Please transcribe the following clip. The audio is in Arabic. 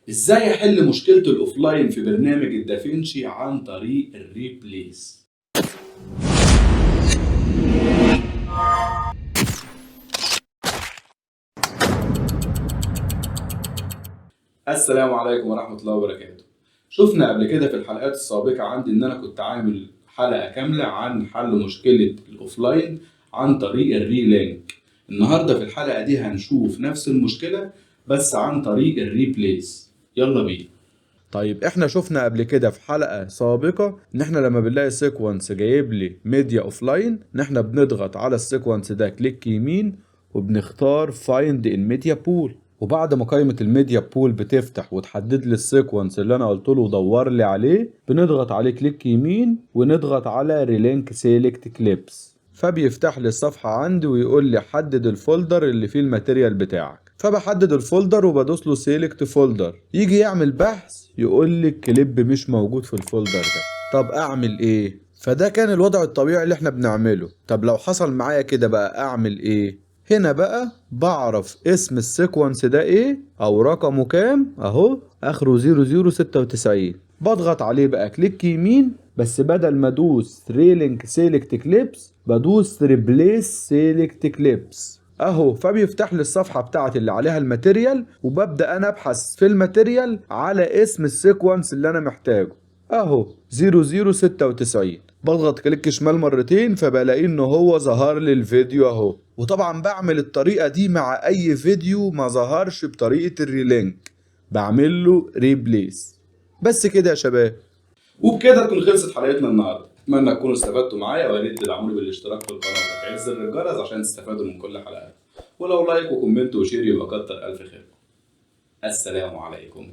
ازاي احل مشكلة الاوفلاين في برنامج الدافنشي عن طريق الريبليس؟ السلام عليكم ورحمة الله وبركاته. شفنا قبل كده في الحلقات السابقة عندي ان انا كنت عامل حلقة كاملة عن حل مشكلة الاوفلاين عن طريق الريلينك. النهاردة في الحلقة دي هنشوف نفس المشكلة بس عن طريق الريبليس. يلا بينا. طيب احنا شفنا قبل كده في حلقة سابقة ان احنا لما بنلاقي سيكونس جايب لي ميديا اوفلاين ان احنا بنضغط على السيكونس ده كليك يمين وبنختار فايند ان ميديا بول، وبعد ما قائمة الميديا بول بتفتح وتحدد لي السيكونس اللي انا قلت له دور لي عليه بنضغط عليه كليك يمين ونضغط على ريلينك سيلكت كليبس، فبيفتح لي الصفحة عندي ويقول لي حدد الفولدر اللي فيه الماتيريال بتاعك. فبحدد الفولدر وبدوس له سيلكت فولدر، يجي يعمل بحث يقول لي الكليب مش موجود في الفولدر ده. طب اعمل ايه؟ فده كان الوضع الطبيعي اللي احنا بنعمله. طب لو حصل معايا كده بقى اعمل ايه؟ هنا بقى بعرف اسم السيكونس ده ايه او رقمه كام، اهو اخره 0096. بضغط عليه بقى كليك يمين، بس بدل ما ادوس ريلينك سيلكت كليبس بدوس ريبليس سيلكت كليبس اهو، فبيفتح لي الصفحة بتاعتي اللي عليها الماتيريال وببدأ انا ابحث في الماتيريال على اسم السيكونس اللي انا محتاجه اهو 0096. بضغط كليك شمال مرتين فبلاقي ان هو ظهر لي الفيديو اهو. وطبعا بعمل الطريقة دي مع اي فيديو ما ظهرش بطريقة الريلينك، بعمل له ريبليس. بس كده يا شباب. وبكده تكون خلصت حلقتنا النهارده. اتمنى تكونوا استفدتوا معايا، ويا ريت تدعموني بالاشتراك في القناه وتفعيل زر الجرس عشان تستفادوا من كل حلقات، ولو لايك وكومنت وشير يبقى كتر الف خير. السلام عليكم.